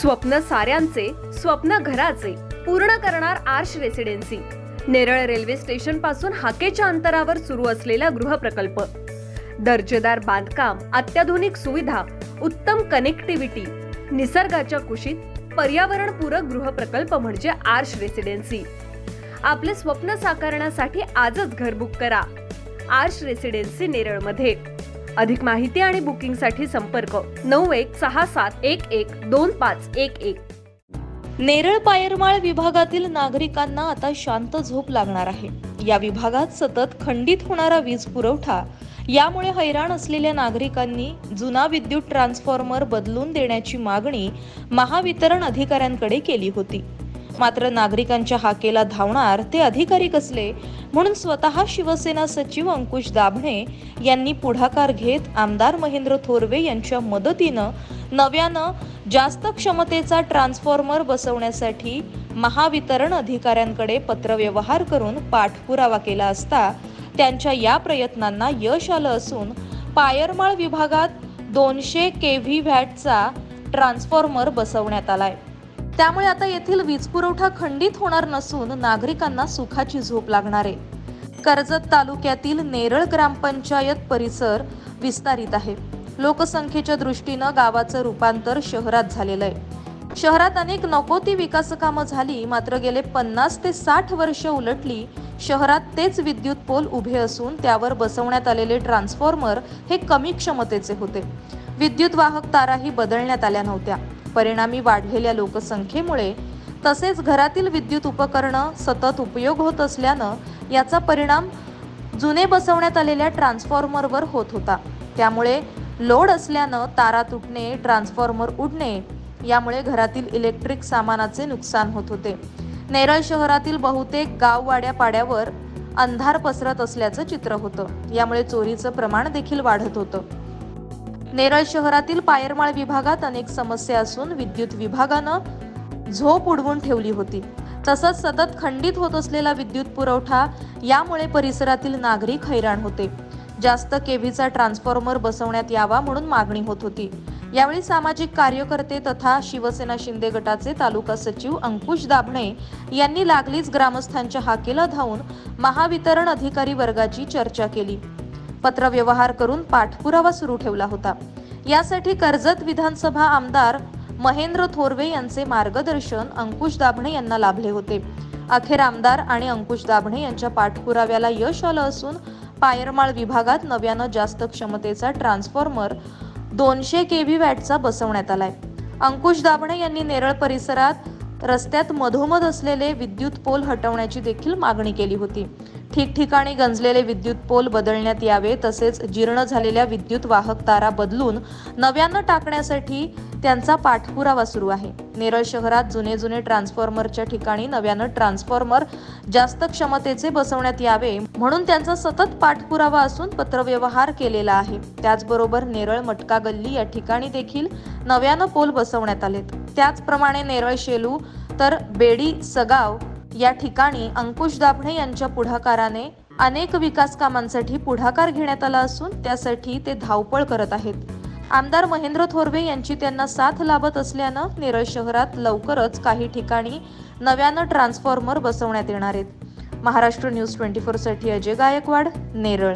स्वप्न साऱ्यांचे, स्वप्न घराचे पूर्ण करणार Aarsh residency. Neral railway station पासून हाकेच्या अंतरावर सुरू असलेला गृहप्रकल्प, दर्जेदार बांधकाम, अत्याधुनिक सुविधा, उत्तम कनेक्टिव्हिटी, निसर्गाच्या कुशीत पर्यावरणपूरक गृहप्रकल्प म्हणजे आर्श रेसिडेन्सी। आपले स्वप्न साकारण्यासाठी आजच घर बुक करा आर्श रेसिडेन्सी नेरळमध्ये। अधिक माहिती आणि बुकिंगसाठी संपर्क 9167112511। नेरळ पायरमाळ विभागातील नागरिकांना आता शांत झोप लागणार आहे। या विभागात सतत खंडित होणारा वीज पुरवठा यामुळे हैराण असलेल्या नागरिकांनी जुना विद्युत ट्रान्सफॉर्मर बदलून देण्याची मागणी महावितरण अधिकाऱ्यांकडे केली होती। मात्र नागरिकांच्या हाकेला धावणार ते अधिकारी कसले, म्हणून स्वतः शिवसेना सचिव अंकुश दाभणे यांनी पुढाकार घेत आमदार महेंद्र थोरवे यांच्या मदतीनं नव्यानं जास्त क्षमतेचा ट्रान्सफॉर्मर बसवण्यासाठी महावितरण अधिकाऱ्यांकडे पत्रव्यवहार करून पाठपुरावा केला असता त्यांच्या या प्रयत्नांना यश आलं असून पायरमाळ विभागात 200 kV वॅटचा ट्रान्सफॉर्मर बसवण्यात आलाय। त्यामुळे आता येथील वीज पुरवठा खंडित होणार नसून नागरिकांना सुखाची झोप लागणार आहे। कर्जत तालुक्यातील नेरळ ग्रामपंचायत परिसर विस्तारित आहे। लोकसंख्येच्या दृष्टीनं गावाचं रूपांतर शहरात झालेलं आहे। शहरात अनेक नको ती विकास कामं झाली, मात्र गेले 50 ते 60 वर्ष उलटली शहरात तेच विद्युत पोल उभे असून त्यावर बसवण्यात आलेले ट्रान्सफॉर्मर हे कमी क्षमतेचे होते। विद्युत वाहक ताराही बदलण्यात आल्या नव्हत्या। परिणामी वाढलेल्या लोकसंख्येमुळे तसेच घरातील विद्युत उपकरणं सतत उपयोग होत असल्यानं याचा परिणाम जुने बसवण्यात आलेल्या ट्रान्सफॉर्मरवर होत होता। त्यामुळे लोड असल्यानं तारा तुटणे, ट्रान्सफॉर्मर उडणे यामुळे घरातील इलेक्ट्रिक सामानाचे नुकसान होत होते। नेरळ शहरातील बहुतेक गाववाड्या पाड्यावर अंधार पसरत असल्याचं चित्र होतं। यामुळे चोरीचं प्रमाण देखील वाढत होतं। नेरळ शहरातील पायरमाळ विभागात अनेक समस्या असून विद्युत विभागानं झोप उडवून ठेवली होती। तसंच सतत खंडित होत असलेला विद्युत पुरवठा यामुळे परिसरातील नागरिक हैराण होते। जास्त केव्हीचा ट्रान्सफॉर्मर बसवण्यात यावा म्हणून मागणी होत होती। यावेळी सामाजिक कार्यकर्ते तथा शिवसेना शिंदे गटाचे तालुका सचिव अंकुश दाभणे यांनी लागलीच ग्रामस्थांच्या हाकेला धावून महावितरण अधिकारी वर्गाची चर्चा केली। पत्रव्यवहार करून पाठपुरावा सुरू ठेवला होता। यासाठी कर्जत विधानसभा आमदार महेंद्र थोरवे यांचे मार्गदर्शन अंकुश दाभणे यांना लाभले होते। अखेर आमदार आणि अंकुश दाभणे यांच्या पाठपुराव्याला यश आलं असून पायरमाळ विभागात नव्यानं जास्त क्षमतेचा ट्रान्सफॉर्मर 200 kV वॅटचा बसवण्यात आलाय। अंकुश दाभणे यांनी नेरळ परिसरात रस्त्यात मधोमध असलेले विद्युत पोल हटवण्याची देखील मागणी केली होती। ठिकठिकाणी गंजलेले विद्युत पोल बदलण्यात यावे, तसेच जीर्ण झालेल्या विद्युत वाहक तारा बदलून नव्यानं टाकण्यासाठी त्यांचा पाठपुरावा सुरू आहे। नेरळ शहरात जुने ट्रान्सफॉर्मरच्या ठिकाणी नव्यानं ट्रान्सफॉर्मर जास्त क्षमतेचे बसवण्यात यावे म्हणून त्यांचा सतत पाठपुरावा असून पत्रव्यवहार केलेला आहे। त्याचबरोबर नेरळ मटका गल्ली या ठिकाणी देखील नव्यानं पोल बसवण्यात आलेत। त्याचप्रमाणे नेरळ शेलू तर बेडी सगाव या ठिकाणी अंकुश दाभणे यांच्या पुढाकाराने अनेक विकास कामांसाठी पुढाकार घेण्यात आला असून त्यासाठी ते धावपळ करत आहेत। आमदार महेंद्र थोरवे यांची त्यांना साथ लाभत असल्यानं नेरळ शहरात लवकरच काही ठिकाणी नव्यानं ट्रान्सफॉर्मर बसवण्यात येणार आहेत। महाराष्ट्र न्यूज 24 साठी अजय गायकवाड, नेरळ।